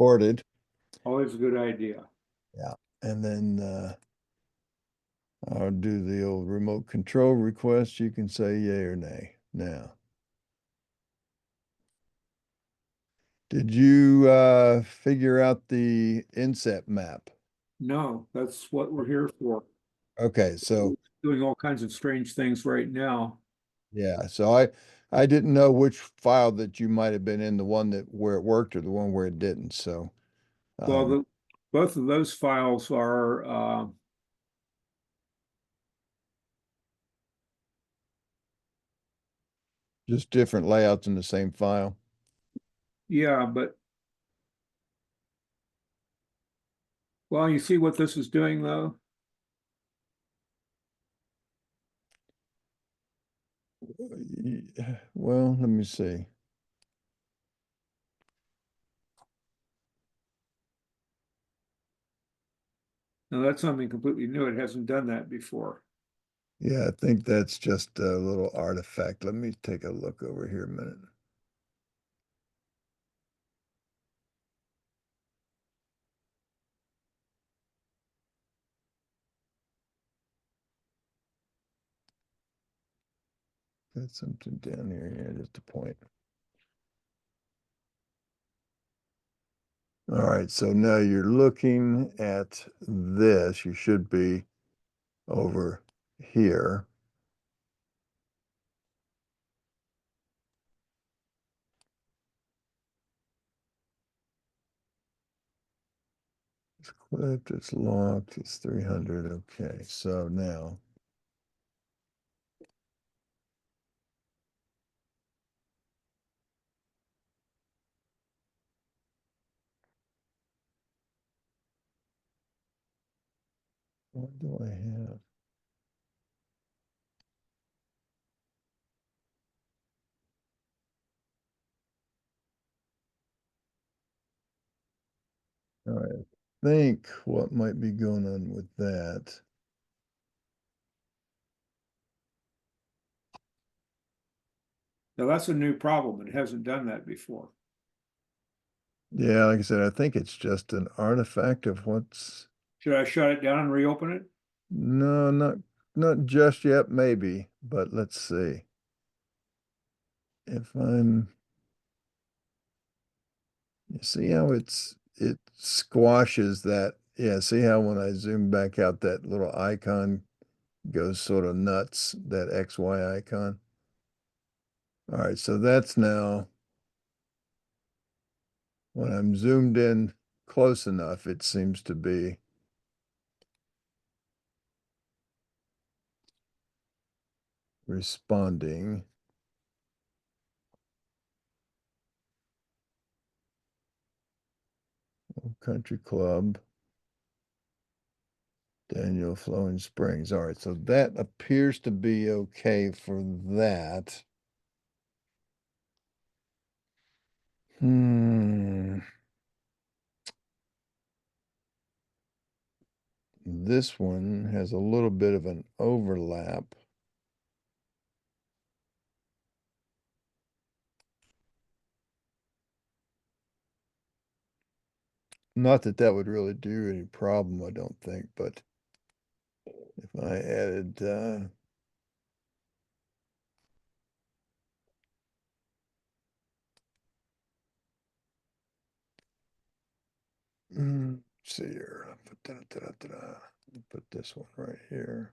recorded. Always a good idea. Yeah. And then I'll do the old remote control request. You can say yay or nay. Now, did you figure out the inset map? No, that's what we're here for. Okay, so Doing all kinds of strange things right now. yeah, so I didn't know which file that you might have been in, the one that where it worked or the one where it didn't. So Well, um, both of those files are, just different layouts in the same file. yeah, but well, you see what this is doing though? Well, let me see. Now that's something completely new. It hasn't done that before. Yeah, I think that's just a little artifact. Let me take a look over here a minute. Got something down here. Yeah, just a point. All right, so now you're looking at this. You should be over here. It's clipped, it's locked, it's 300. Okay, so now what do I have? All right, I think what might be going on with that. Now that's a new problem. It hasn't done that before. Yeah, like I said, I think it's just an artifact of what's Should I shut it down and reopen it? no, not just yet, maybe, but let's see. If I'm You see how it squashes that. Yeah, see how when I zoom back out that little icon goes sort of nuts, that XY icon. All right, so that's now when I'm zoomed in close enough, it seems to be responding. Country Club, Daniel Flowing Springs. All right, so that appears to be okay for that. Hmm. This one has a little bit of an overlap. Not that that would really do any problem, I don't think, but if I added, let's see here, put this one right here.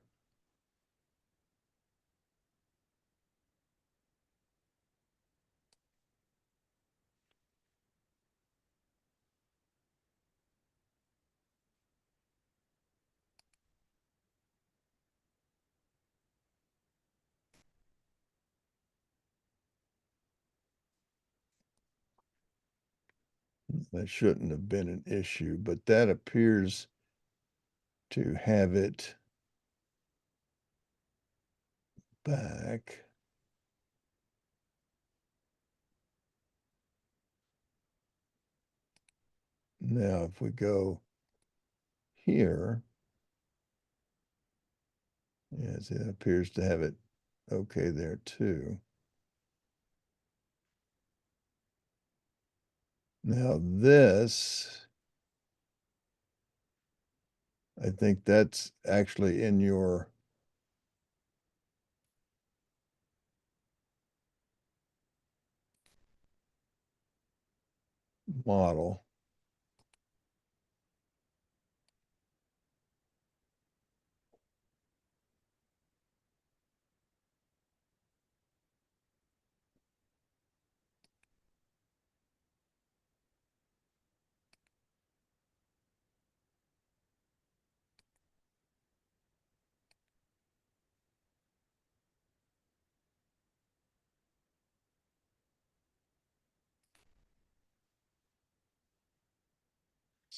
That shouldn't have been an issue, but that appears to have it back. Now, if we go here, yes, it appears to have it okay there too. Now this, I think that's actually in your model.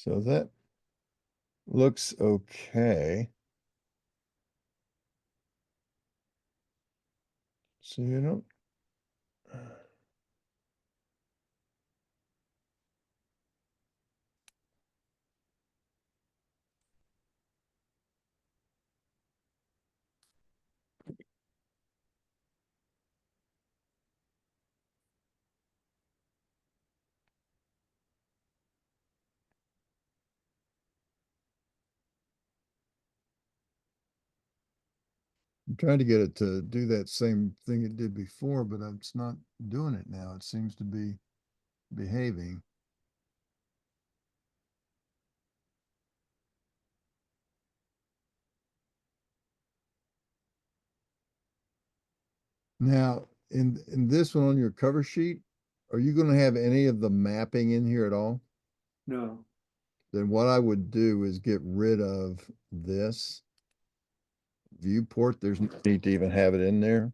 So that looks okay. So you don't, I'm trying to get it to do that same thing it did before, but it's not doing it now. It seems to be behaving. Now, in this one on your cover sheet, are you going to have any of the mapping in here at all? No. Then what I would do is get rid of this viewport. There's no need to even have it in there.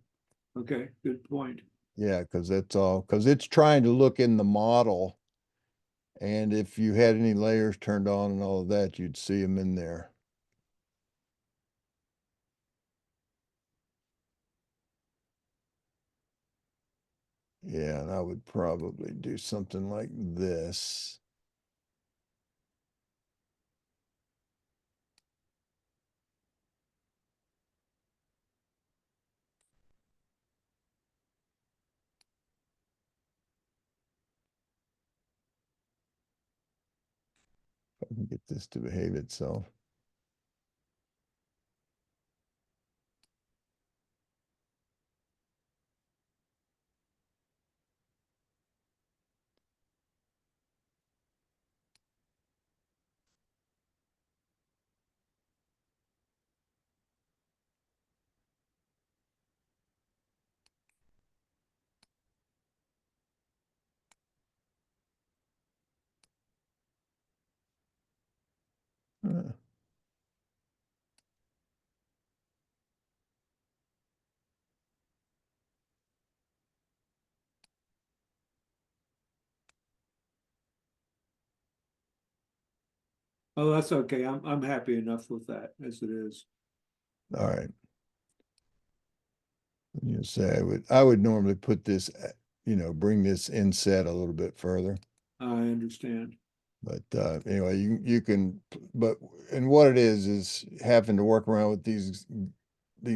Okay, good point. Yeah, because that's all, because it's trying to look in the model. And if you had any layers turned on and all of that, you'd see them in there. Yeah, and I would probably do something like this. If I can get this to behave itself. Uh, Oh, that's okay. I'm happy enough with that as it is. all right. You say I would normally put this, bring this inset a little bit further. I understand. But anyway, you can, but and what it is having to work around with these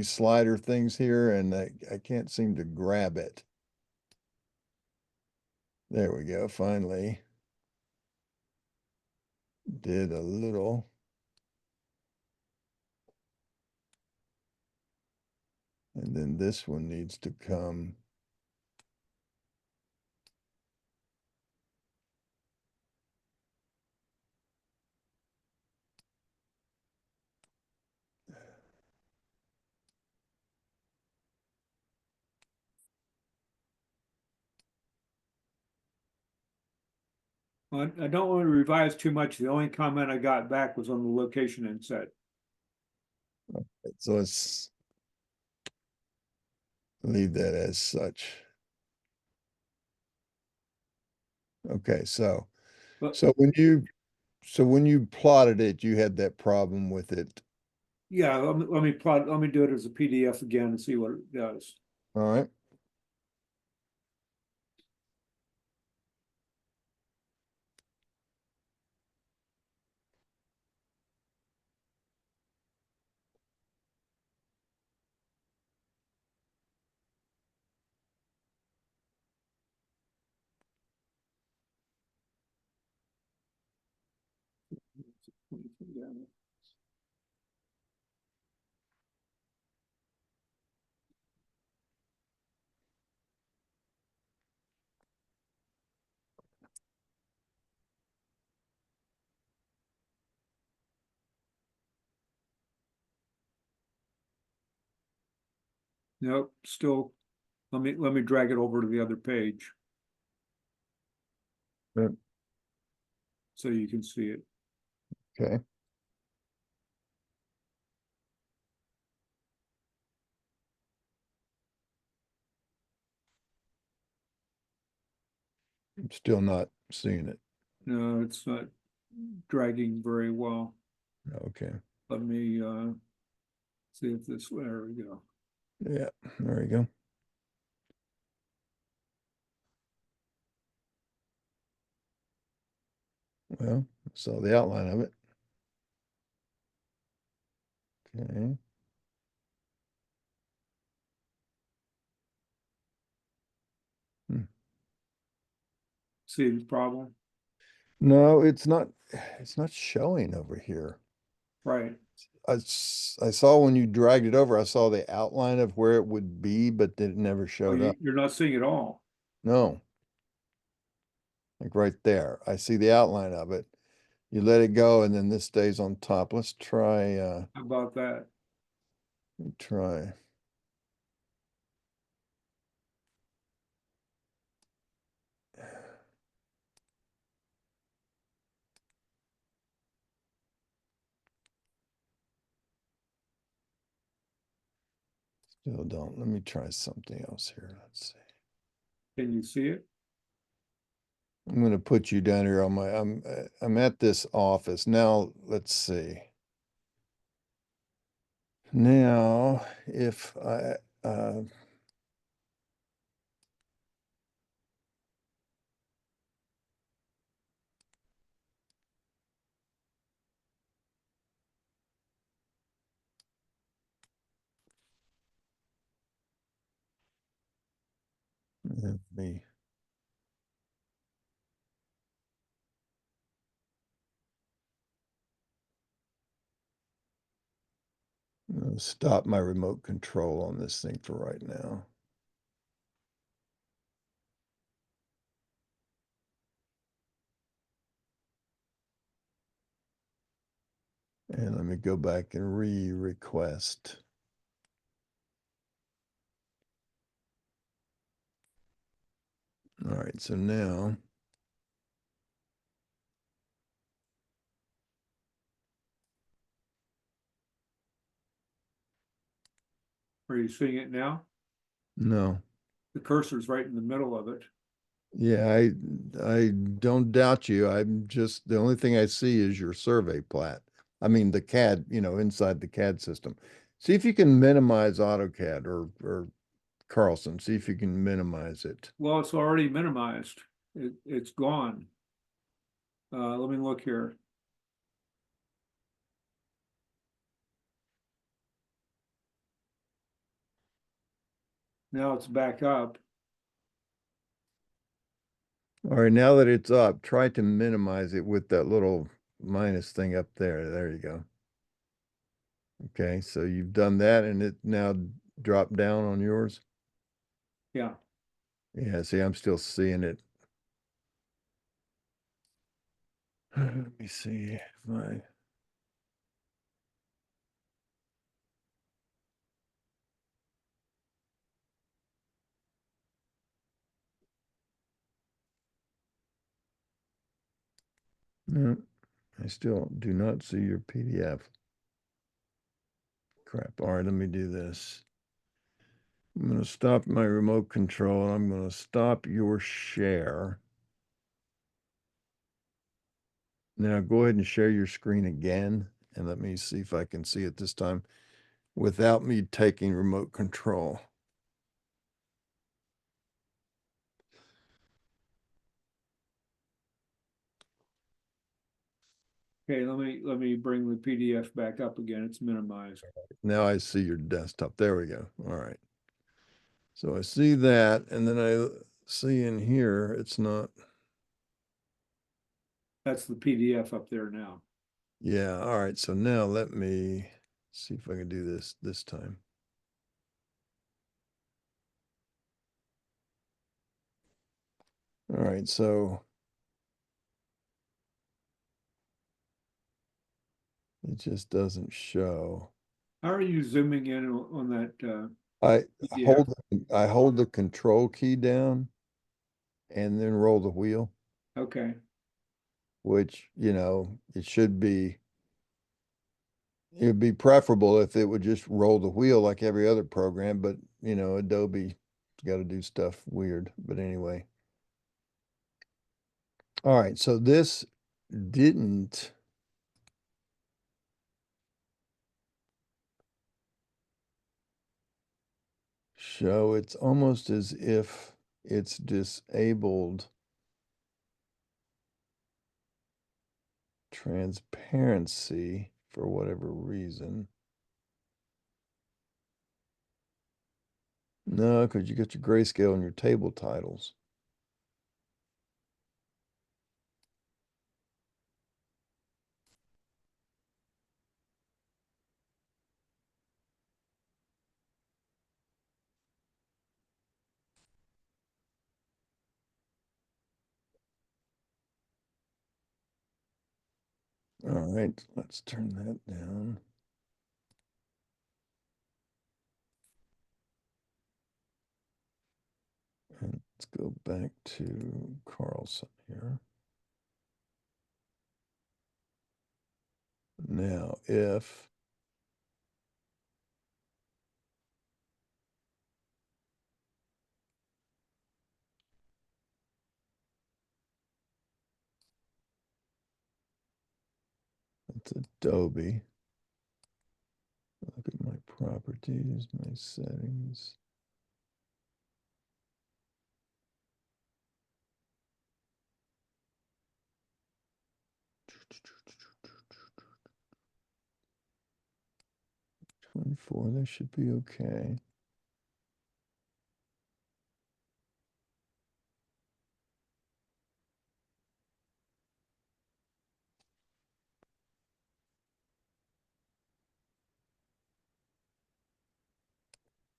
slider things here, and I can't seem to grab it. There we go. Finally, did a little. And then this one needs to come. I don't want to revise too much. The only comment I got back was on the location inset. So let's leave that as such. Okay, so But so when you so when you plotted it, you had that problem with it. yeah, let me do it as a PDF again and see what it does. All right. Nope, still, let me drag it over to the other page Yep. so you can see it. Okay. I'm still not seeing it. No, it's not dragging very well. Okay. Let me see if this, there we go. Yeah, there you go. Well, saw the outline of it. Okay. Hmm. See the problem? No, it's not showing over here. Right. I saw when you dragged it over, I saw the outline of where it would be, but it never Oh, showed you, up. you're not seeing it all. No, like right there. I see the outline of it. You let it go and then this stays on top. Let's try How about that? try. Still don't. Let me try something else here. Let's see. Can you see it? I'm going to put you down here on my I'm at this office. Now, let's see. Now, if I let me stop my remote control on this thing for right now. And let me go back and re-request. All right, so now Are you seeing it now? no. The cursor's right in the middle of it. Yeah, I don't doubt you. I'm just the only thing I see is your survey plat. I mean the CAD, inside the CAD system. See if you can minimize AutoCAD or Carlson. See if you can minimize it. Well, it's already minimized. It's gone. Let me look here. Now it's back up. All right, now that it's up, try to minimize it with that little minus thing up there. There you go. Okay, so you've done that and it now dropped down on yours. Yeah. Yeah, see, I'm still seeing it. Let me see if I no, I still do not see your PDF. Crap. All right, let me do this. I'm going to stop my remote control. I'm going to stop your share. Now go ahead and share your screen again and let me see if I can see it this time without me taking remote control. Okay, let me bring the PDF back up again. It's minimized. Now I see your desktop. There we go. All right. So I see that, and then I see in here, it's not. That's the PDF up there now. Yeah, all right. So now let me see if I can do this time. All right, so it just doesn't show. How are you zooming in on that I PDF? I hold the control key down and then roll the wheel, Okay. which, it'd be preferable if it would just roll the wheel like every other program, but Adobe's got to do stuff weird. But anyway. All right, so this didn't show. It's almost as if it's disabled transparency for whatever reason. No, because you got your grayscale and your table titles. All right, let's turn that down. And let's go back to Carlson here. Now, if it's Adobe, look at my properties, my settings. '24, that should be okay.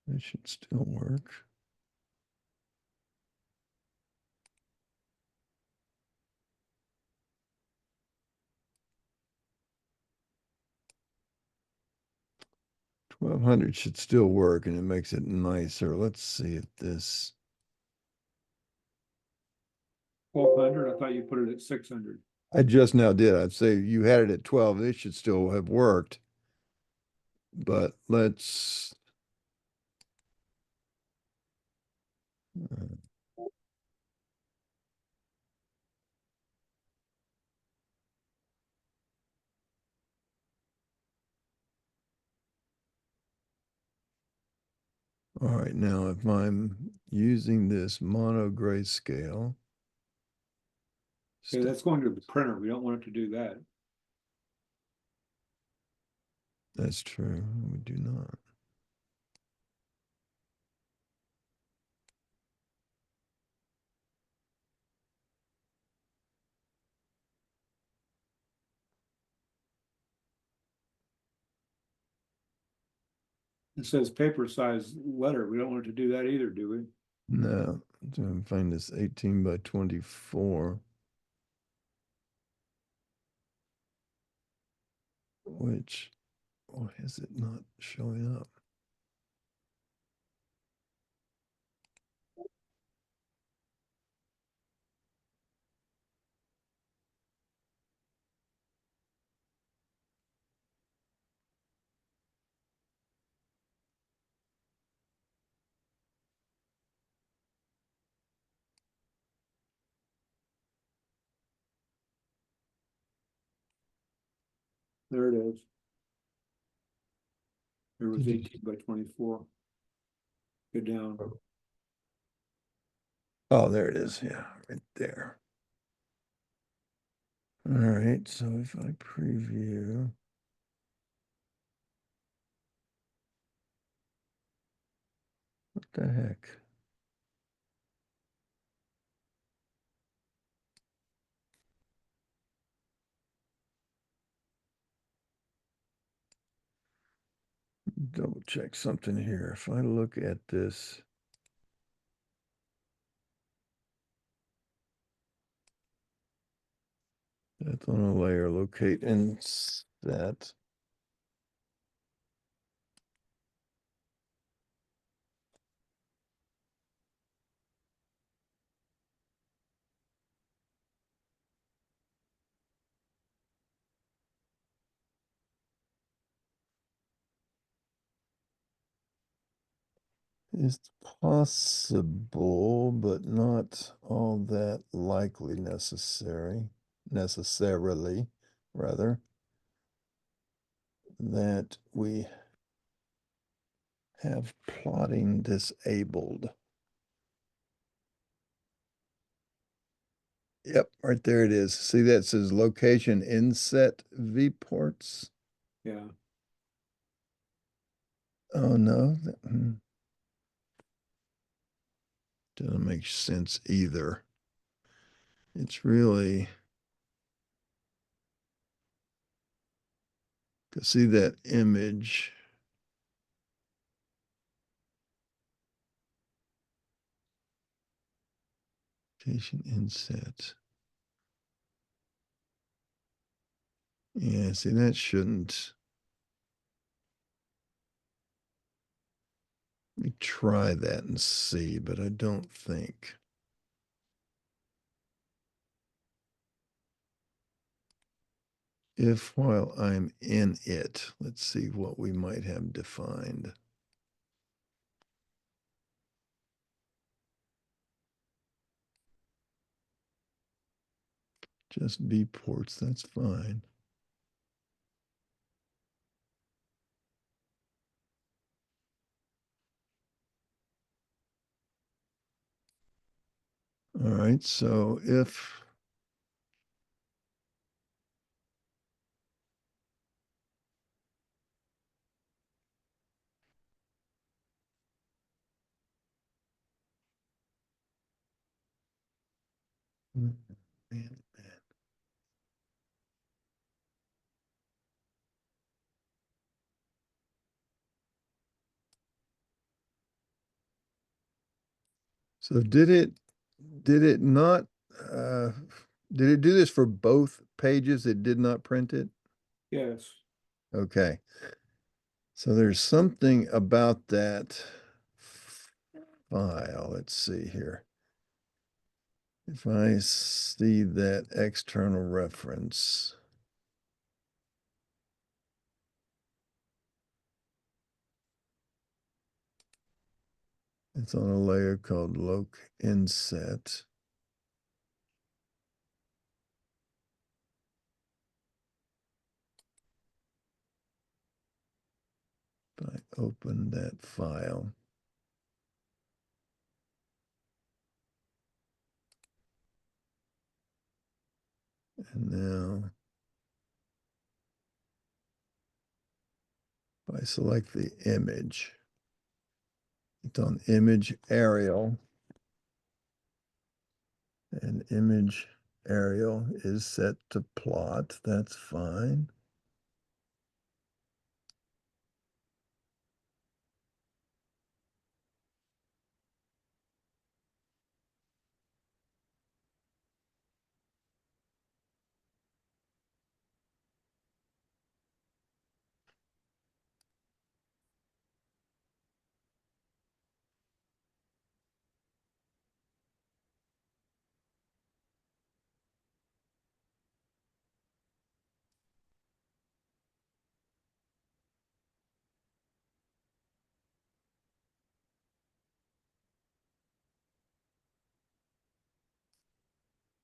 That should still work. '1200 should still work and it makes it nicer. Let's see if this, 1200. I thought you put it at 600. I just now did. I'd say you had it at 12. This should still have worked. But let's, uh, all right, now if I'm using this mono grayscale, Okay, stuff, that's going to the printer. We don't want it to do that. that's true. We do not. It says paper size letter. We don't want it to do that either, do we? No, to find this 18 by 24, which, why is it not showing up? There it is. There was Did you? 18 by 24. Go down. Oh, there it is. Yeah, right there. All right, so if I preview, what the heck? double check something here. If I look at this, that's on a layer, locate inset. Is possible, but not all that likely necessarily, rather, that we have plotting disabled. Yep, right there it is. See that says location inset viewports? Yeah. Oh no, doesn't make sense either. It's really to see that image. Location inset. Yeah, see that shouldn't. Let me try that and see, but I don't think. If while I'm in it, let's see what we might have defined. Just B ports, that's fine. All right, so if man, man. So did it not uh did it do this for both pages? It did not print it? Yes. Okay. So there's something about that file. Let's see here. If I see that external reference, it's on a layer called loc inset. If I open that file, and now if I select the image, it's on image aerial, and image aerial is set to plot. That's fine.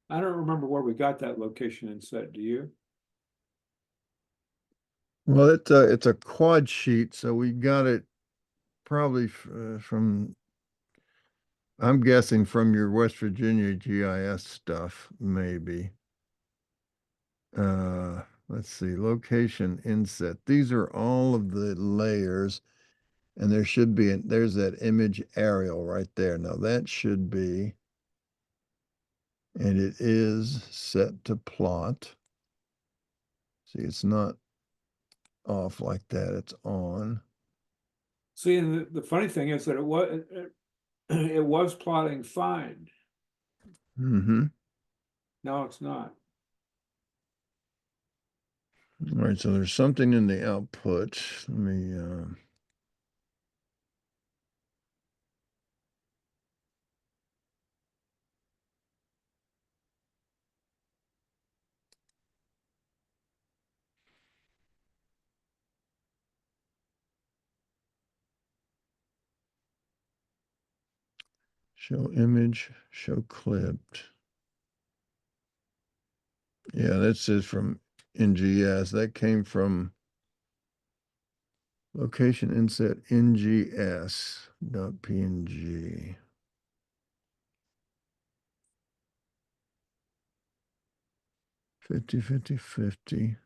I don't remember where we got that location and set. Do you? Well, it's a quad sheet, so we got it probably from, I'm guessing from your West Virginia GIS stuff, maybe. Let's see, location inset. These are all of the layers, and there should be, there's that image aerial right there. Now that should be, and it is set to plot. See, it's not off like that, it's on. See, and the funny thing is that it was plotting fine. Mm-hmm. Now it's not. All right, so there's something in the output. Let me show image, show clipped. Yeah, that says from NGS. That came from location inset NGS dot PNG. 50, 50, 50.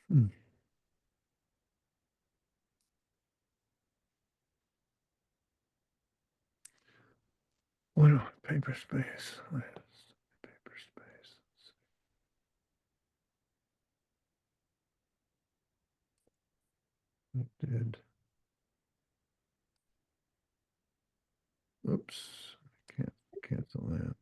Hmm. What on paper space? Paper space. It did. Oops. Can't cancel that.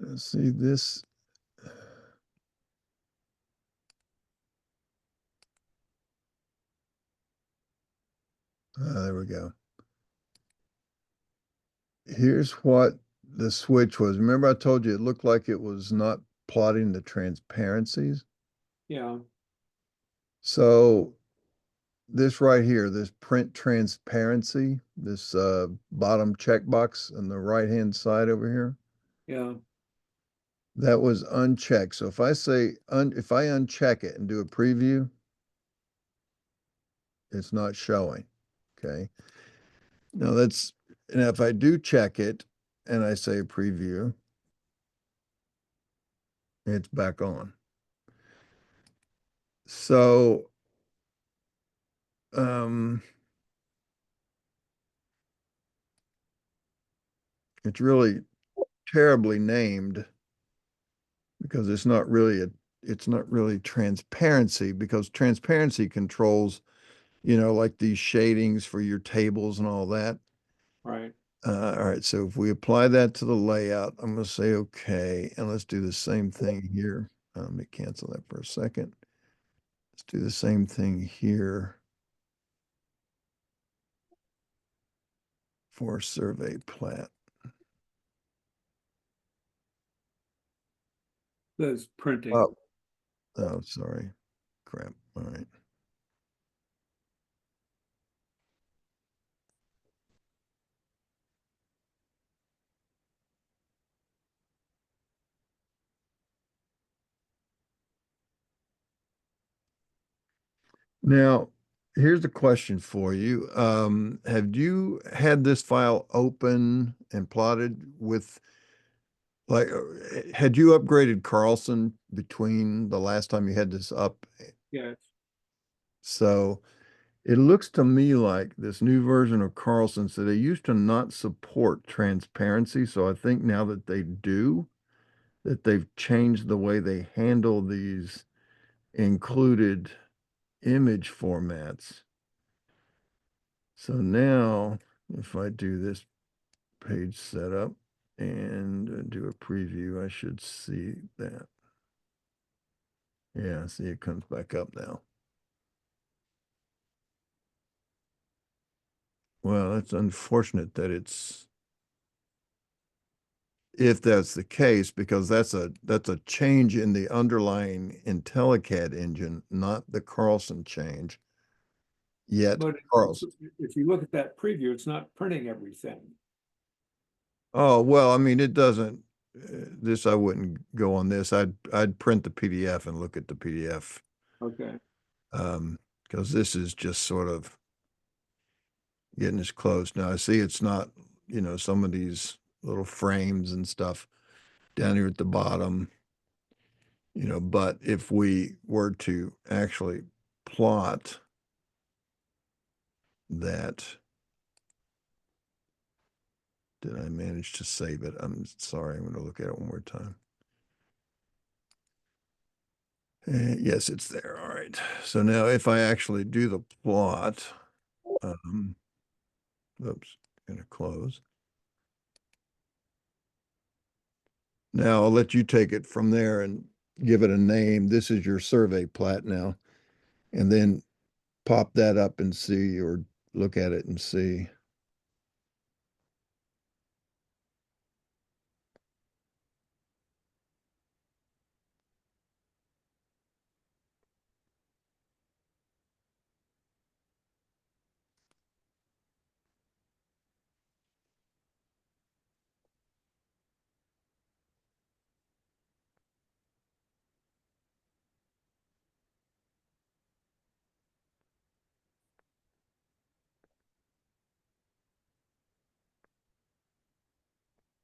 Let's see this. There we go. Here's what the switch was. Remember I told you it looked like it was not plotting the transparencies? Yeah, So this right here, this print transparency, this bottom checkbox on the right-hand side over here, yeah, that was unchecked. So if I say, if I uncheck it and do a preview, it's not showing. Okay. Now that's, and if I do check it and I say preview, it's back on. So, um, it's really terribly named because it's not really transparency because transparency controls, like these shadings for your tables and all that. right. All right, so if we apply that to the layout, I'm going to say okay, and let's do the same thing here. Let me cancel that for a second. Let's do the same thing here for survey plat. That's printing. Oh, oh, sorry. Crap. All right. Now, Here's a question for you. Have you had this file open and plotted with like had you upgraded Carlson between the last time you had this up? Yes, So it looks to me like this new version of Carlson, so they used to not support transparency. So I think now that they do, that they've changed the way they handle these included image formats. So now if I do this page setup and do a preview, I should see that. Yeah, see it comes back up now. Well, that's unfortunate that it's if that's the case, because that's a change in the underlying IntelliCAD engine, not the Carlson change. Yet but Carlson. if you look at that preview, it's not printing everything. Oh, well, I mean, it doesn't. This I wouldn't go on this. I'd print the PDF and look at the PDF. Okay, Because this is just sort of getting us close. Now I see it's not, some of these little frames and stuff down here at the bottom, but if we were to actually plot that, did I manage to save it? I'm sorry, I'm going to look at it one more time. Yes, it's there. All right. So now if I actually do the plot, um, oops, going to close. Now I'll let you take it from there and give it a name. This is your survey plat now. And then pop that up and see, or look at it and see.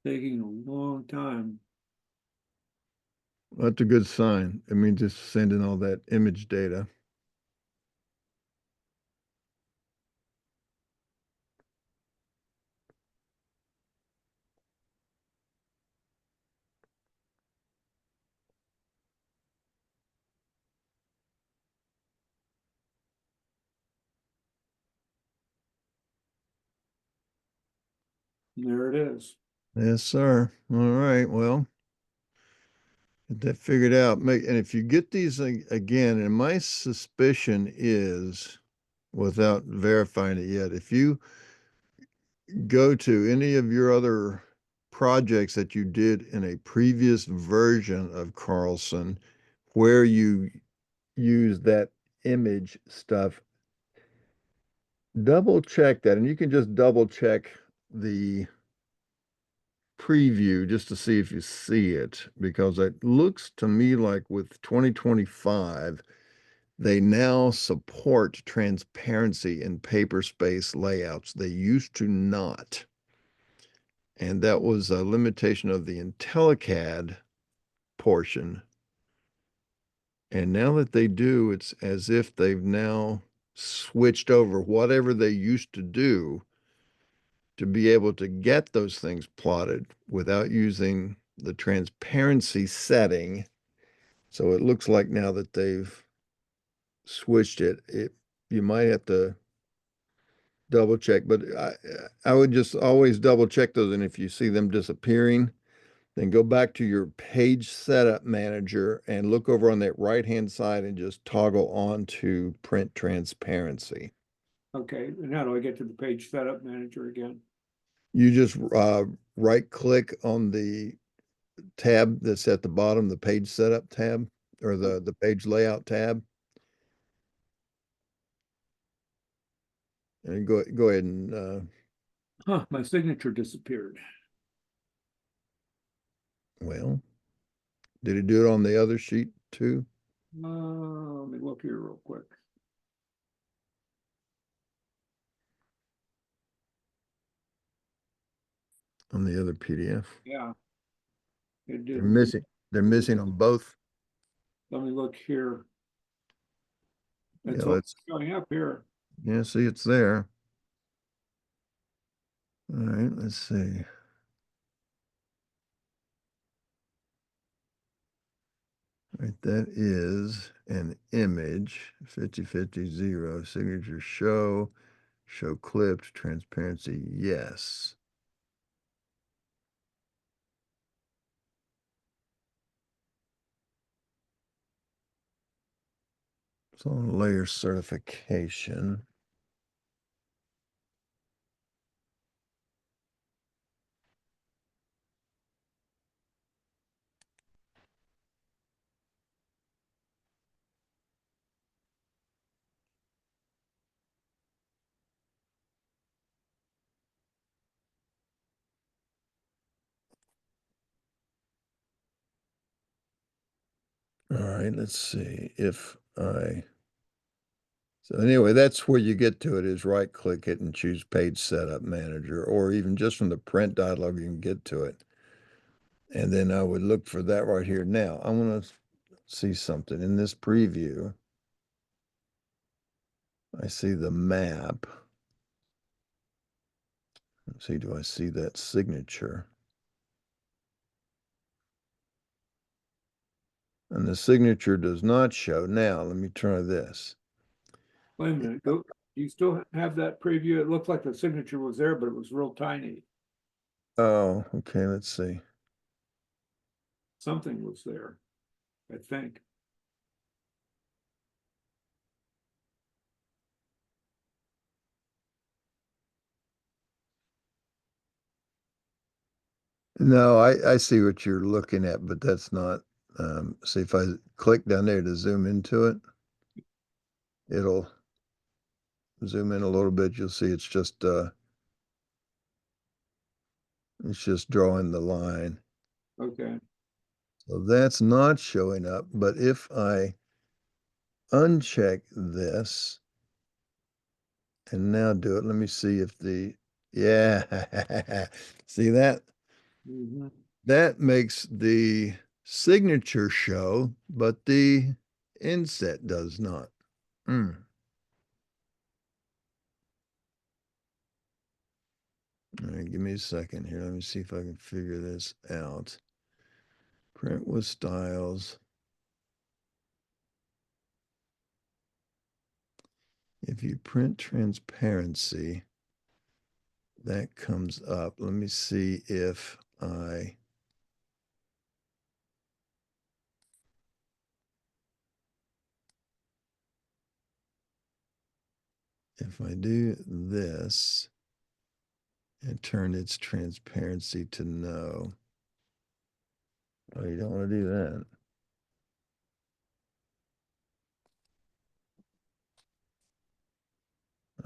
taking a long time. That's a good sign. It means it's sending all that image data. There it is. Yes, sir. All right. Well, get that figured out. And if you get these again, and my suspicion is, without verifying it yet, if you go to any of your other projects that you did in a previous version of Carlson where you use that image stuff, double check that. And you can just double check the preview just to see if you see it, because it looks to me like with 2025, they now support transparency in paper space layouts. They used to not. And that was a limitation of the IntelliCAD portion. And now that they do, it's as if they've now switched over whatever they used to do to be able to get those things plotted without using the transparency setting. So it looks like now that they've switched it, you might have to double check, but I would just always double check those. And if you see them disappearing, then go back to your page setup manager and look over on that right-hand side and just toggle on to print transparency. Okay, and how do I get to the page setup manager again? You just right click on the tab that's at the bottom, the page setup tab or Oh, the page layout tab, and go ahead and huh, my signature disappeared. well, did it do it on the other sheet too? Let me look here real quick. on the other PDF. Yeah, it They're didn't. missing. They're missing on both. Let me look here. Yeah, It's all let's, showing up here. yeah, see, it's there. All right, let's see. All right, that is an image, 50/50 0, signature show clipped, transparency, yes. So on layer certification. All right, let's see if so anyway, that's where you get to it is right click it and choose page setup manager, or even just from the print dialog, you can get to it. And then I would look for that right here. Now, I want to see something in this preview. I see the map. Let's see, do I see that signature? And the signature does not show. Now, let me try this. Wait a minute. Go. You still have that preview? It looked like the signature was there, but it was real tiny. Oh, okay, let's see. Something was there, I think. No, I see what you're looking at, but that's not, see if I click down there to zoom into it, it'll zoom in a little bit. You'll see it's just drawing the line. Okay. So that's not showing up, but if I uncheck this and now do it, let me see if yeah, see that? Mhm. That makes the signature show, but the inset does not. Mm. All right, give me a second here. Let me see if I can figure this out. Print with styles. If you print transparency, that comes up. Let me see if I do this and turn its transparency to no. Oh, you don't want to do that.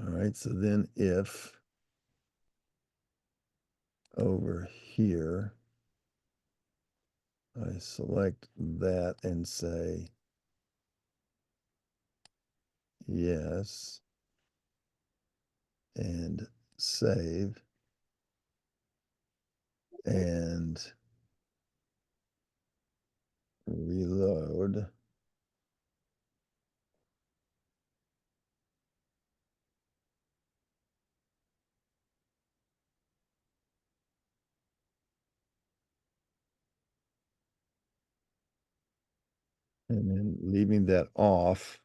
All right, so then if over here, I select that and say yes and save and reload. And then leaving that off.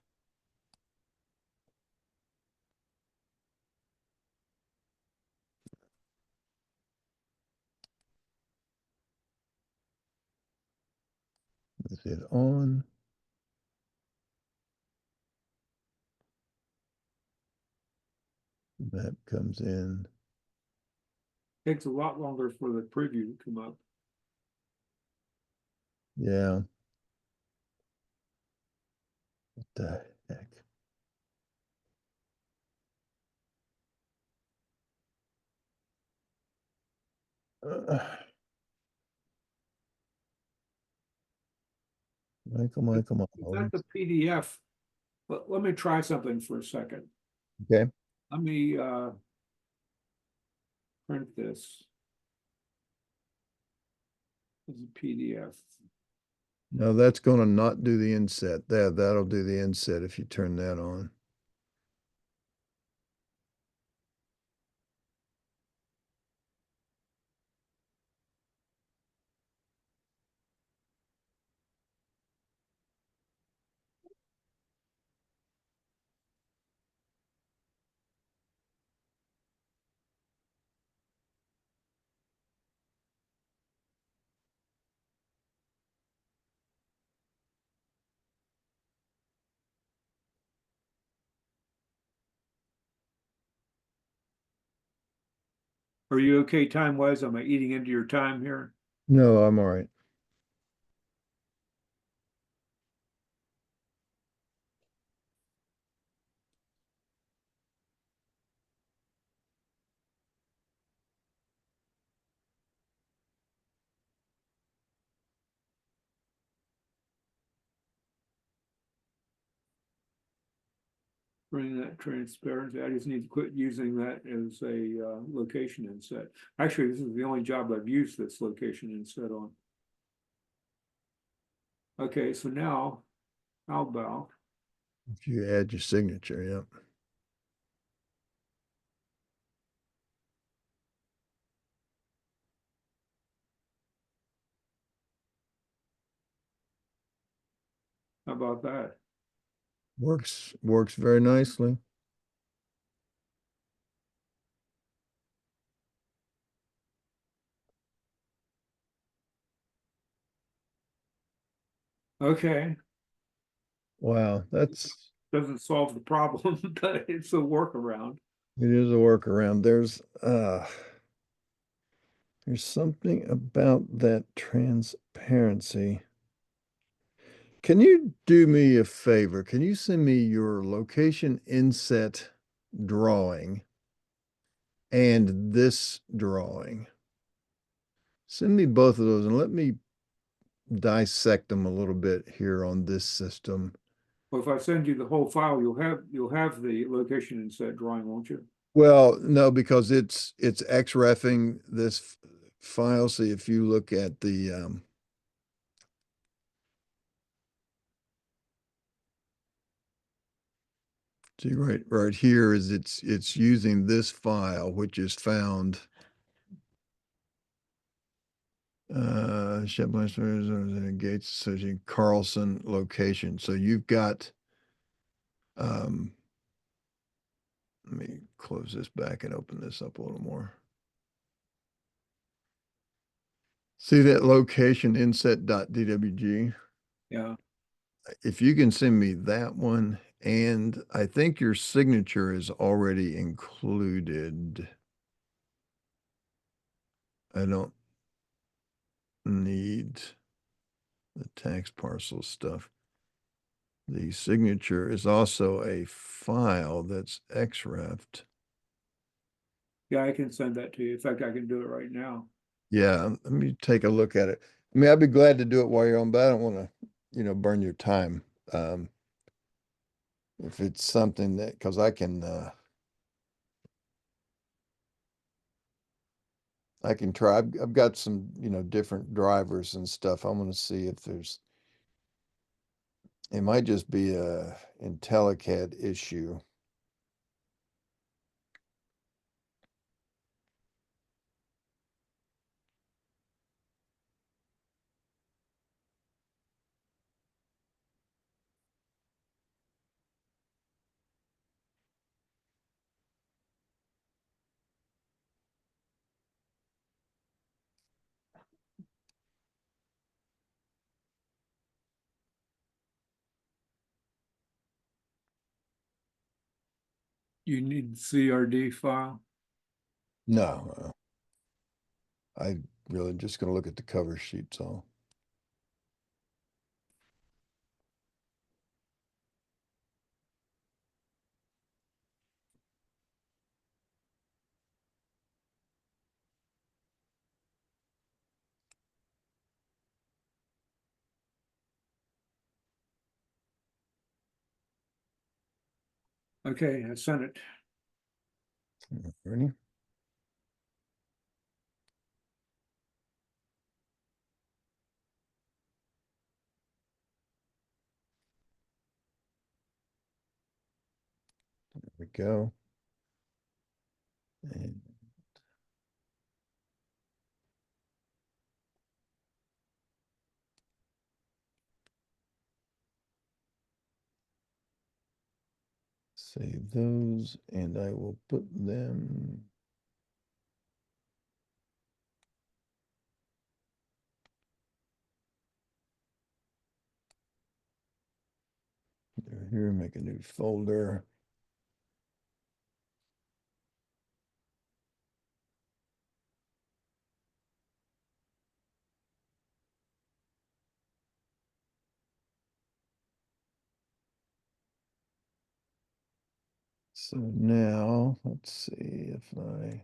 With it on. That comes in. Takes a lot longer for the preview to come up. Yeah. What the heck? Uh, Michael Is that Miles. the PDF? Let me try something for a second. Okay. Let me print this. This is PDF. No, that's going to not do the inset. That'll do the inset if you turn that on. Are you okay time-wise? Am I eating into your time here? No, I'm all right. Bring that transparency. I just need to quit using that as a location inset. Actually, this is the only job I've used this location inset on. Okay, so now how about If you add your signature, yep. how about that? Works very nicely. Okay, Wow, doesn't solve the problem, but it's a workaround. it is a workaround. There's something about that transparency. Can you do me a favor? Can you send me your location inset drawing and this drawing? Send me both of those and let me dissect them a little bit here on this system. Well, if I send you the whole file, you'll have the location inset drawing, won't you? Well, no, because it's XREFing this file. So if you look at the see right here is it's using this file, which is found SHEPP Gates associated Carlson location. So you've got um let me close this back and open this up a little more. See that location inset.dwg? Yeah. If you can send me that one, and I think your signature is already included. I don't need the tax parcel stuff. The signature is also a file that's XREF'd. Yeah, I can send that to you. In fact, I can do it right now. Yeah, let me take a look at it. I mean, I'd be glad to do it while you're on, but I don't want to, burn your time. If it's something that, because I can try. I've got some, different drivers and stuff. I'm going to see if it might just be a IntelliCAD issue. You need the CRD file. No, I really just going to look at the cover sheet. So, Okay, I sent it. ready? we go. And save those, and I will put them. They're here, make a new folder. So now, let's see if I,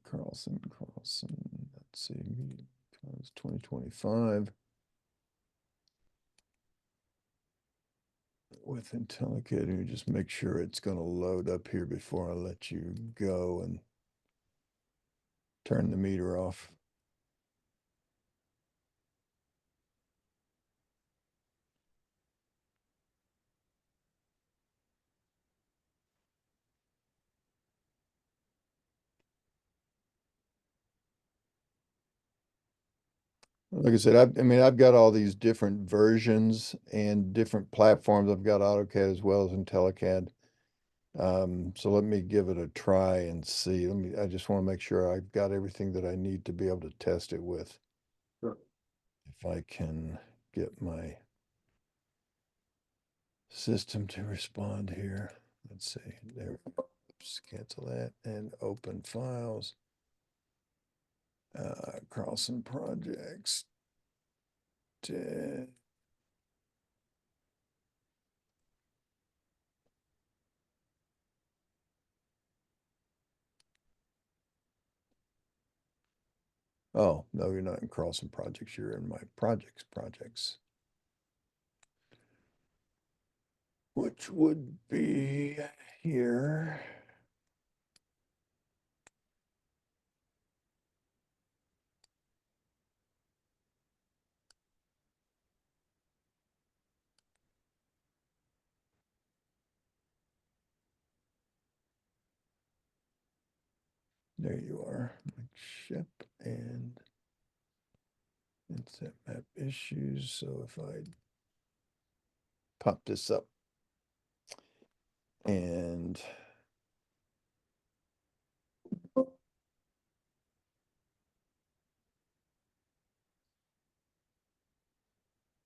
Carlson, let's see, because 2025 with IntelliCAD, you just make sure it's going to load up here before I let you go and turn the meter off. Like I said, I mean, I've got all these different versions and different platforms. I've got AutoCAD as well as IntelliCAD. So let me give it a try and see. I just want to make sure I've got everything that I need to be able to test it with. Sure. If I can get my system to respond here. Let's see, there, oops, cancel that and open files. Carlson projects. Oh, no, you're not in Carlson projects. You're in my projects, which would be here. There you are, like SHEPP and inset map issues. So if I pop this up and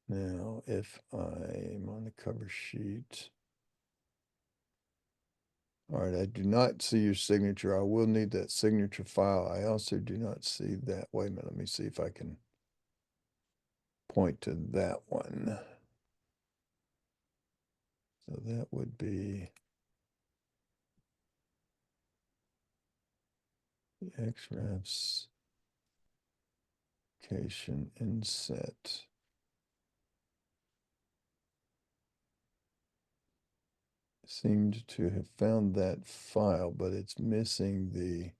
now if I'm on the cover sheet, all right, I do not see your signature. I will need that signature file. I also do not see that. Wait a minute, let me see if I can point to that one. So that would be the XREFs location inset. Seemed to have found that file, but it's missing the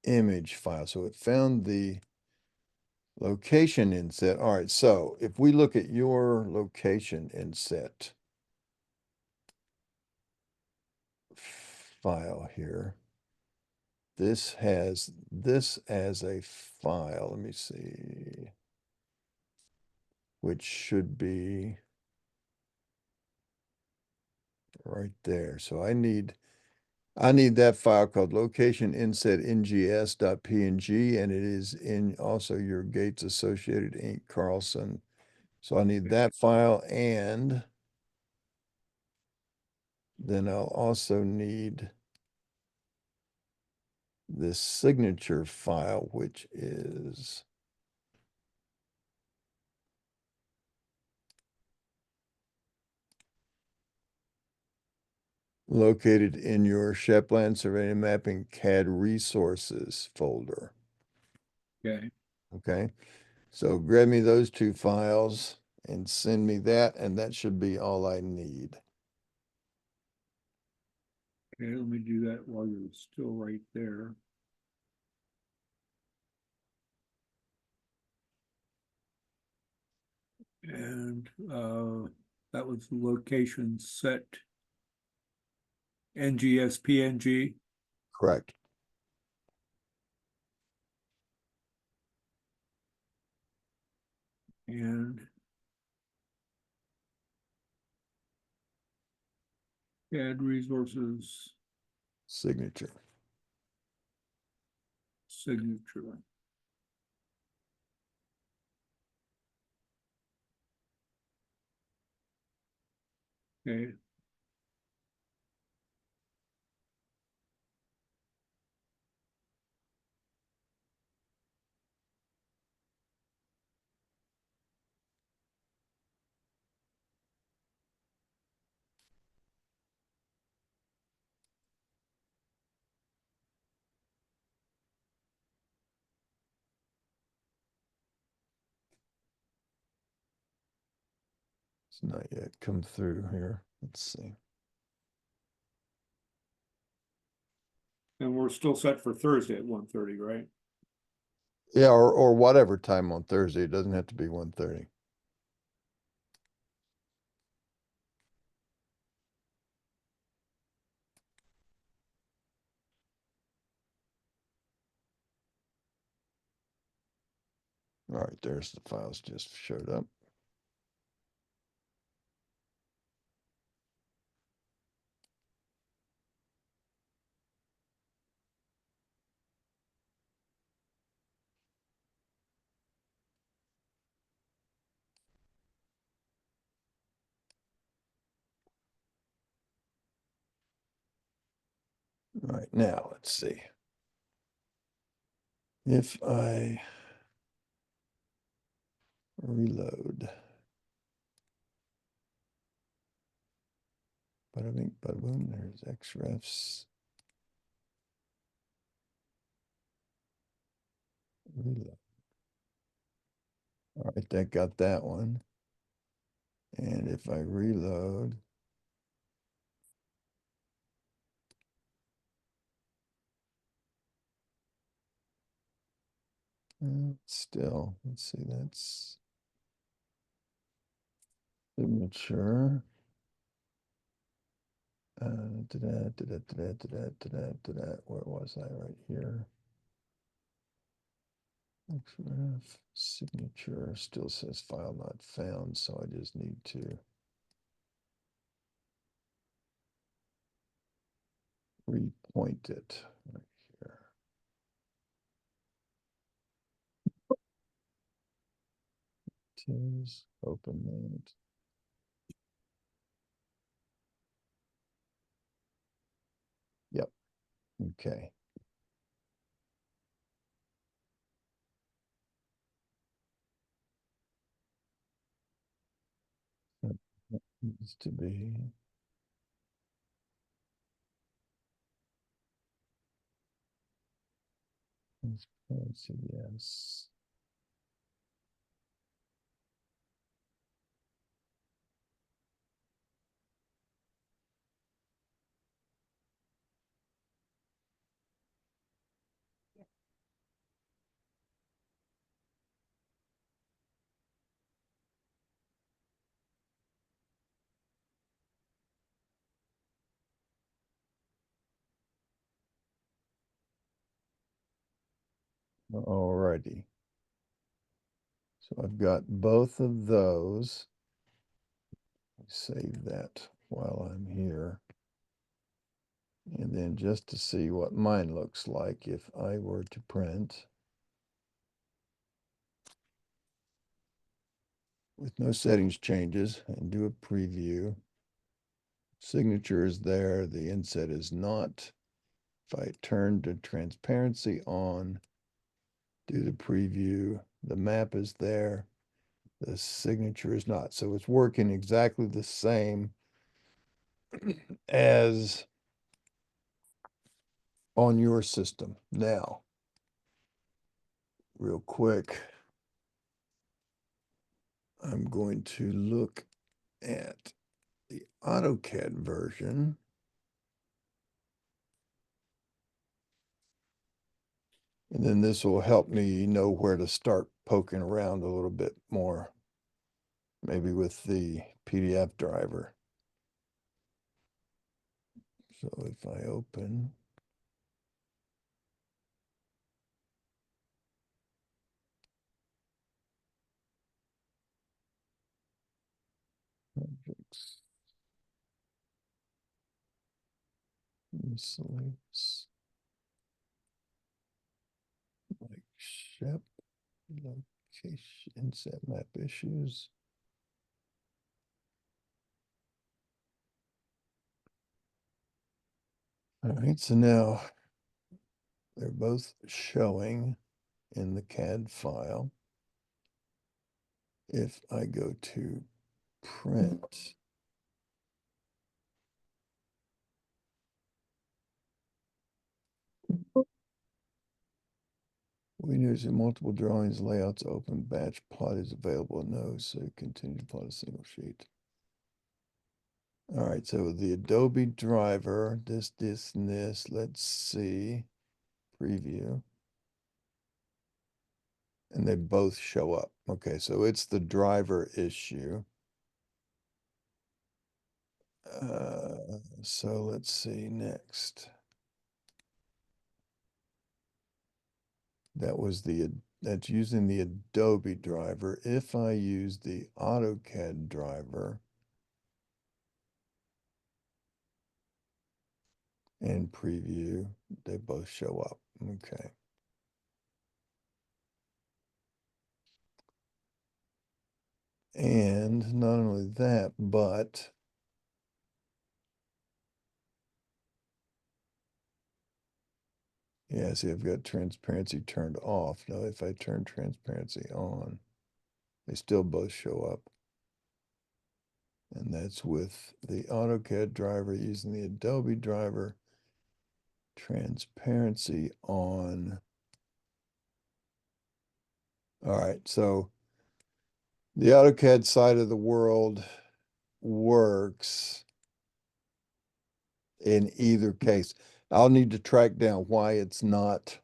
image file. So it found the location inset. All right, so if we look at your location inset file here, this has this as a file. Let me see, which should be right there. So I need that file called location inset ngs.png, and it is in also your Gates Associated Inc. Carlson. So I need that file, and then I'll also need this signature file, which is located in your SHEPP Land Survey and Mapping CAD resources folder. Okay. Okay. So grab me those two files and send me that, and that should be all I need. Okay, let me do that while you're still right there. And that was location set NGSPNG. Correct. And add resources Signature. signature. Okay. It's not yet come through here. Let's see. And we're still set for Thursday at 1:30, right? Yeah, or whatever time on Thursday. It doesn't have to be 1:30. All right, there's the files just showed up. All right, now let's see. If I reload, bada bing, bada boom, there's XREFs. Reload. All right, that got that one. And if I reload, still, let's see, that's signature. Where was I? Right here. XREF signature still says file not found, so I just need to repoint it right here. Tis open that. Yep. Okay. That needs to be. Yes. Alrighty. So I've got both of those. Save that while I'm here. And then just to see what mine looks like if I were to print with no settings changes and do a preview. Signature is there, the inset is not. If I turn to transparency on, do the preview, the map is there, the signature is not. So it's working exactly the same as on your system. Now, real quick, I'm going to look at the AutoCAD version. And then this will help me know where to start poking around a little bit more, maybe with the PDF driver. So if I open, projects, miscellaneous, like SHEPP, location, inset map issues. All right, so now they're both showing in the CAD file. If I go to print, we using multiple drawings, layouts, open, batch plot is available. No, so continue to plot a single sheet. All right, so the Adobe driver, this, and this, let's see, preview. And they both show up. Okay, so it's the driver issue. So let's see next. That's using the Adobe driver. If I use the AutoCAD driver and preview, they both show up. Okay. And not only that, but yeah, see, I've got transparency turned off. Now, if I turn transparency on, they still both show up. And that's with the AutoCAD driver using the Adobe driver, transparency on. All right, so the AutoCAD side of the world works in either case. I'll need to track down why it's not,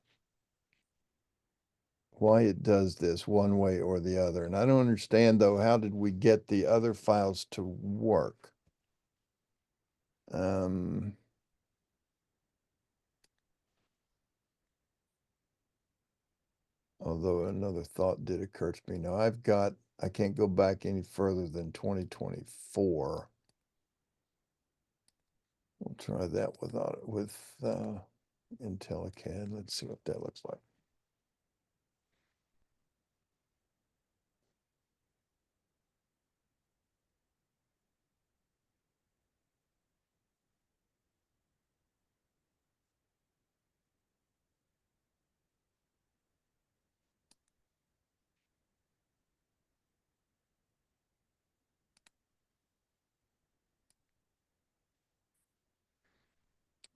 why it does this one way or the other. And I don't understand though, how did we get the other files to work? Although another thought did occur to me. Now I can't go back any further than 2024. We'll try that with IntelliCAD. Let's see what that looks like.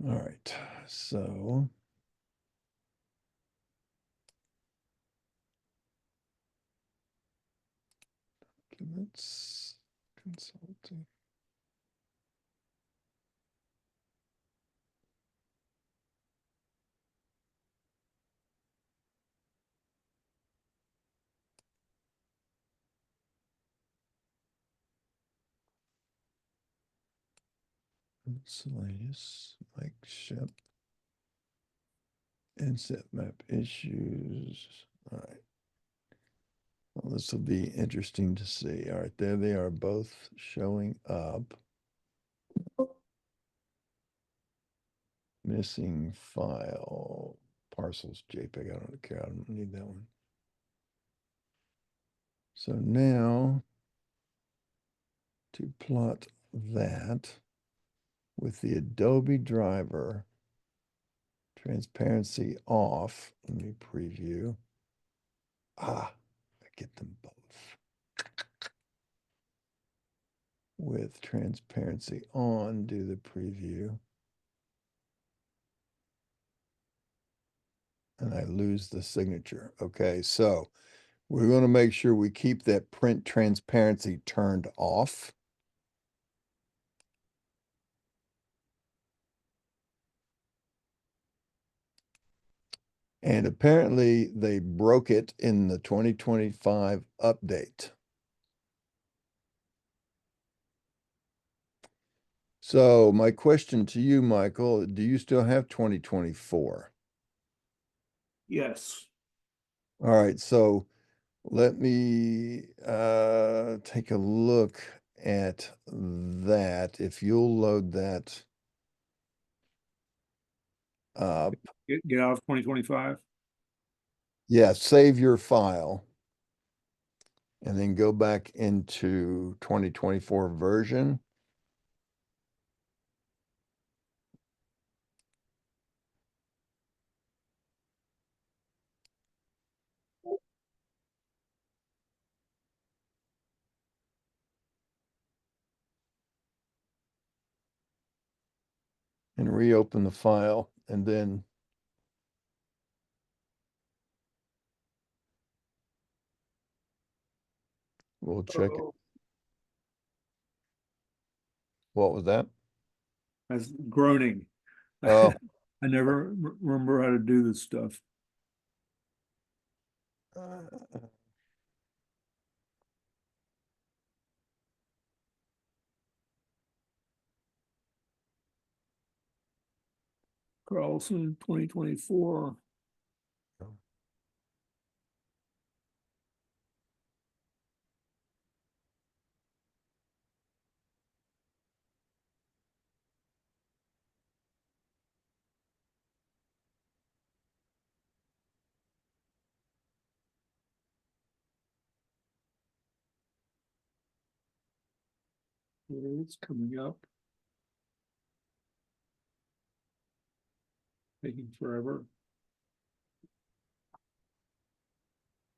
All right, so documents, consulting. Miscellaneous, like SHEPP, inset map issues. All right. Well, this will be interesting to see. All right, there they are both showing up. Missing file, parcels, JPEG. I don't care. I don't need that one. So now to plot that with the Adobe driver, transparency off. Let me preview. I get them both. With transparency on, do the preview. And I lose the signature. Okay, so we're going to make sure we keep that print transparency turned off. And apparently they broke it in the 2025 update. So my question to you, Michael, do you still have 2024? Yes. All right, so let me take a look at that. If you'll load that up. Get out of 2025. Yeah, save your file and then go back into 2024 version and reopen the file, and then we'll check it. Oh, What was that? that's groaning. Oh, I never remember how to do this stuff. uh, Carlson, 2024. It's coming up, taking forever.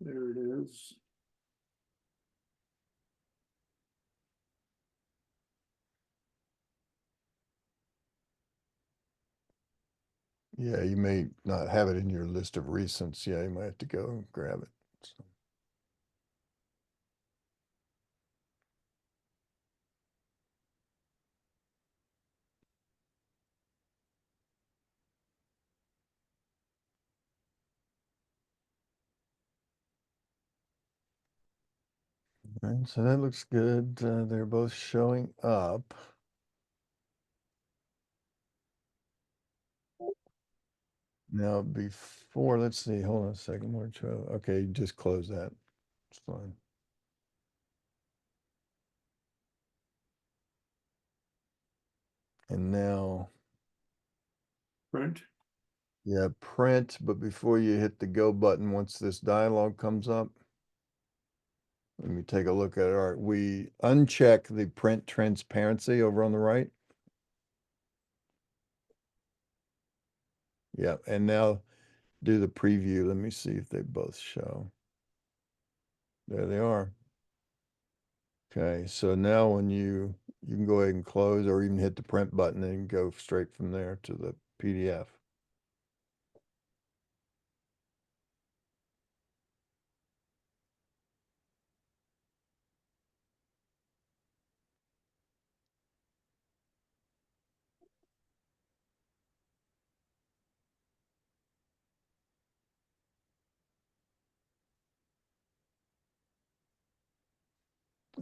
There it is. yeah, you may not have it in your list of recents. Yeah, you might have to go and grab it. So, and so that looks good. They're both showing up. Now, before, let's see, hold on a second. More trail. Okay, just close that. It's fine. And now, Print. yeah, print, but before you hit the go button, once this dialog comes up, let me take a look at it. All right, we uncheck the print transparency over on the right. Yeah, and now do the preview. Let me see if they both show. There they are. Okay, so now when you can go ahead and close or even hit the print button and go straight from there to the PDF.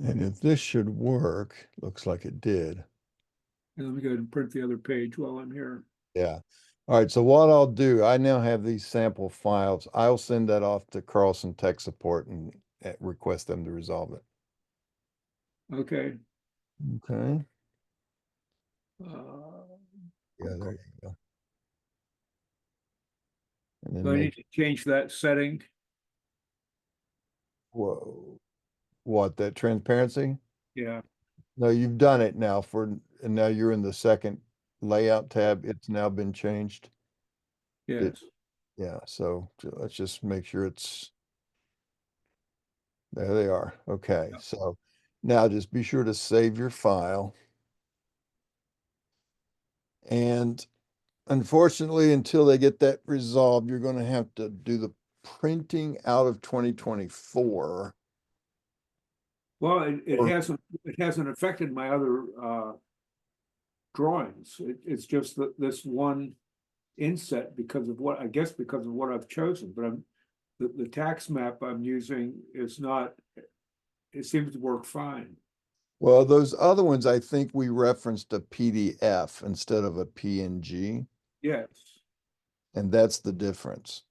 And if this should work, looks like it did. And let me go ahead and print the other page while I'm here. Yeah. All right, so what I'll do, I now have these sample files. I'll send that off to Carlson Tech Support and request them to resolve it. Okay. Okay. Uh, Yeah, there you go. And then do I make, need to change that setting? whoa, what, that transparency? Yeah. No, you've done it now and now you're in the second layout tab. It's now been changed. Did, Yes. yeah, so let's just make sure there they are. Okay, so now just be sure to save your file. And unfortunately, until they get that resolved, you're going to have to do the printing out of 2024. Well, Or it hasn't affected my other drawings. It's just that this one inset because of what, I guess because of what I've chosen, but the tax map I'm using is not, it seems to work fine. Well, those other ones, I think we referenced a PDF instead of a PNG, Yes. and that's the difference.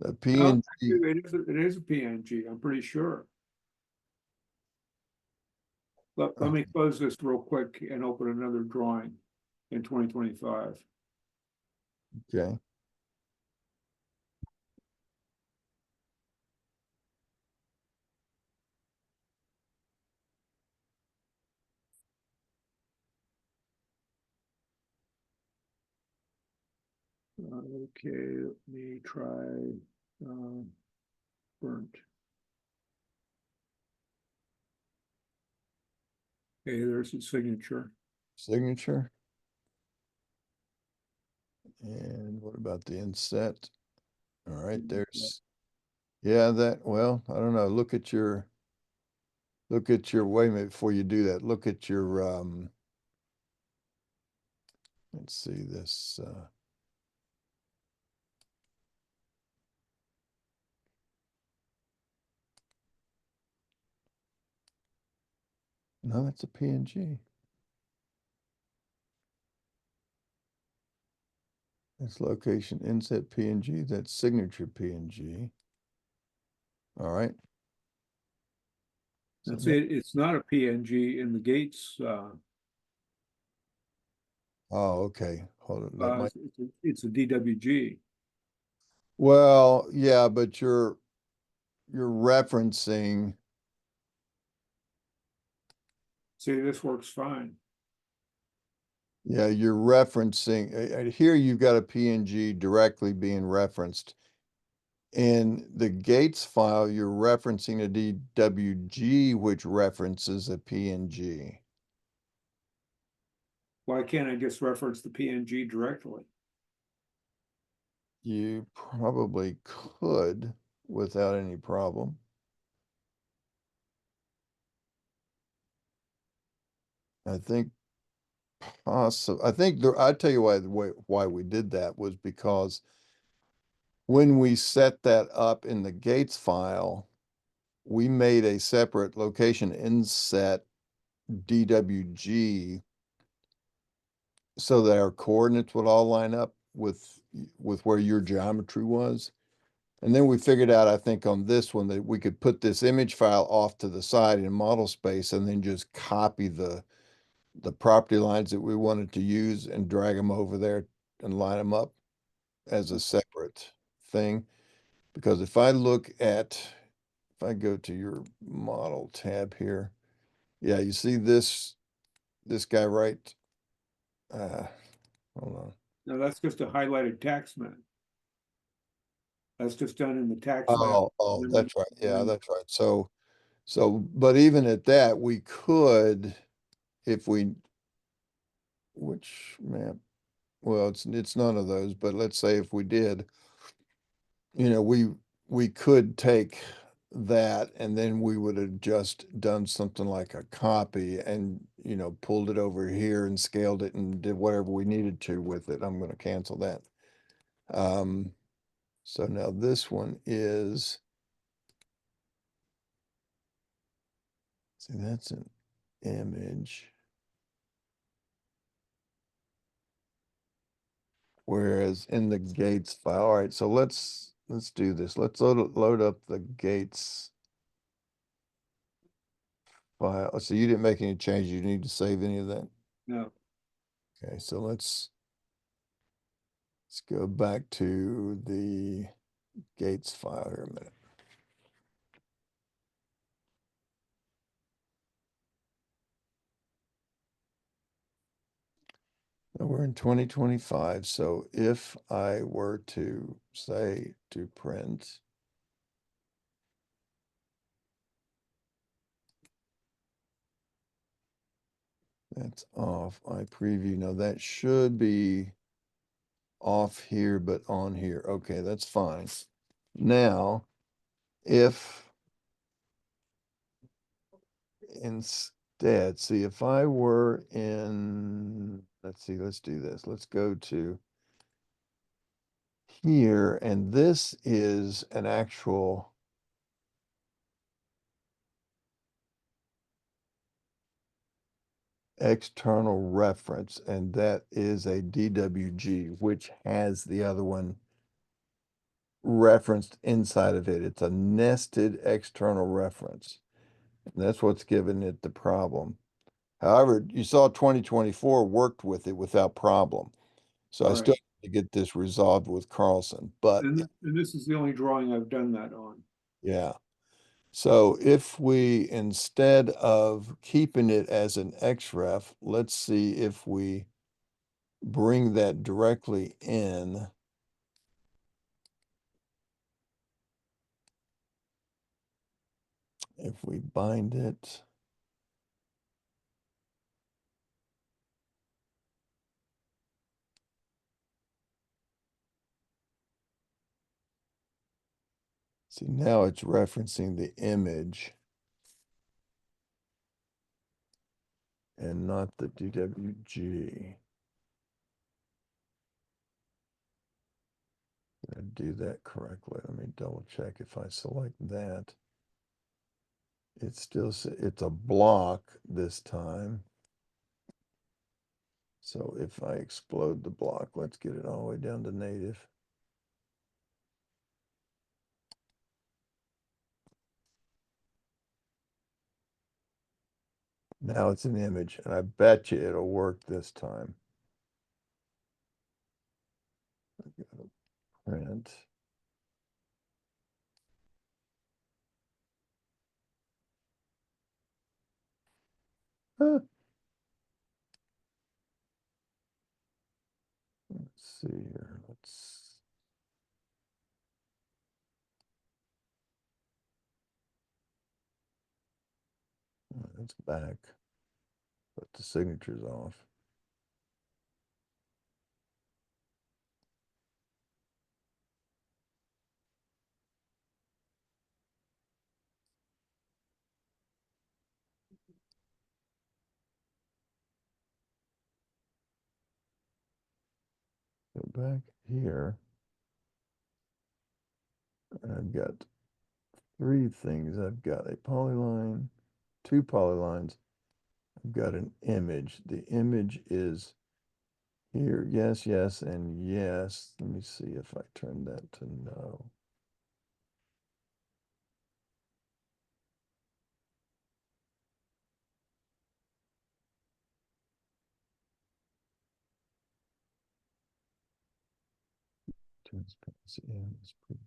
The No, PNG, actually, it is a PNG, I'm pretty sure. Let me close this real quick and open another drawing in 2025. okay, Okay, let me try uh, burnt. Okay, there's the signature. signature. And what about the inset? All right, there's, yeah, that, well, I don't know. Wait a minute before you do that. Look at your, let's see this, no, that's a PNG. That's location inset PNG, that's signature PNG. All right. So That's now, it. It's not a PNG in the Gates. oh, okay. Hold on. That might, It's a DWG. well, yeah, but you're referencing, See, this works fine. yeah, you're referencing, here you've got a PNG directly being referenced. In the Gates file, you're referencing a DWG, which references a PNG. Why can't I just reference the PNG directly? You probably could without any problem. I think I think I tell you why we did that was because when we set that up in the Gates file, we made a separate location inset DWG so that our coordinates would all line up with where your geometry was. And then we figured out, I think, on this one that we could put this image file off to the side in model space and then just copy the property lines that we wanted to use and drag them over there and line them up as a separate thing. Because if I go to your model tab here, yeah, you see this guy right? Uh, hold on. No, that's just a highlighted tax map. That's just done in the tax map. Oh, that's right. Yeah, that's right. But even at that, we could, if we, which map? Well, it's none of those, but let's say if we did, we could take that and then we would have just done something like a copy and, pulled it over here and scaled it and did whatever we needed to with it. I'm going to cancel that. Um, so now this one is, see, that's an image. Whereas in the Gates file, all right, so let's do this. Let's load up the Gates file. So you didn't make any changes. You need to save any of that. No, Okay, so let's go back to the Gates file here a minute. Now we're in 2025. So if I were to say to print, that's off. I preview. Now that should be off here, but on here. Okay, that's fine. Now, if instead, see, if I were in, let's see, let's do this. Let's go to here, and this is an actual external reference, and that is a DWG, which has the other one referenced inside of it. It's a nested external reference. And that's what's given it the problem. However, you saw 2024 worked with it without problem. So I Right. still need to get this resolved with Carlson. But And this is the only drawing I've done that on. yeah. So if we, instead of keeping it as an XREF, let's see if we bring that directly in. If we bind it. See, now it's referencing the image and not the DWG. Did I do that correctly? Let me double check if I select that. It's still, it's a block this time. So if I explode the block, let's get it all the way down to native. Now it's an image, and I bet you it'll work this time. Print. Huh. Let's see here. It's back, but the signature's off. Go back here. I've got three things. I've got a polyline, two polylines. I've got an image. The image is here. Yes, yes, and yes. Let me see if I turn that to no. Transparency in is pretty.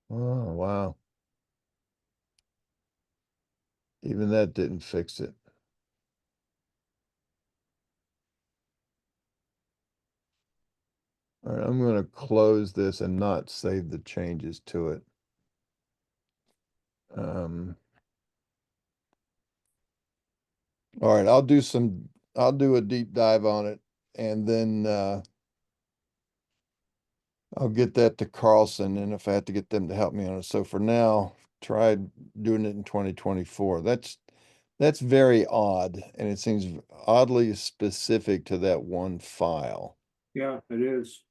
Oh, wow. Even that didn't fix it. All right, I'm going to close this and not save the changes to it. Um, all right, I'll do a deep dive on it, and then I'll get that to Carlson, and if I have to get them to help me on it. So for now, try doing it in 2024. That's very odd, and it seems oddly specific to that one file. Yeah, it is.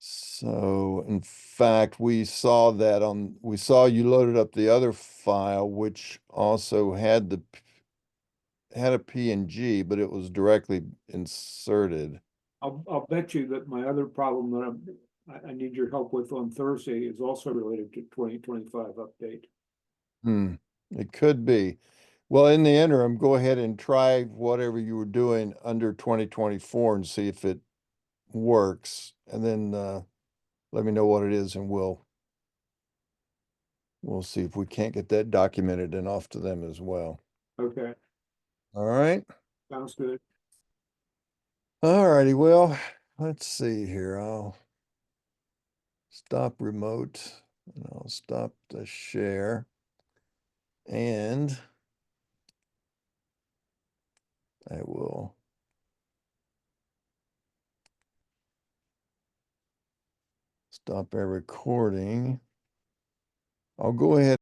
So in fact, we saw you loaded up the other file, which also had a PNG, but it was directly inserted. I'll bet you that my other problem that I need your help with on Thursday is also related to 2025 update. Hmm, it could be. Well, in the interim, go ahead and try whatever you were doing under 2024 and see if it works. And then let me know what it is, and we'll see if we can't get that documented and off to them as well. Okay, All right. sounds good. All righty. Well, let's see here. I'll stop remote and I'll stop the share, and I will stop our recording. I'll go ahead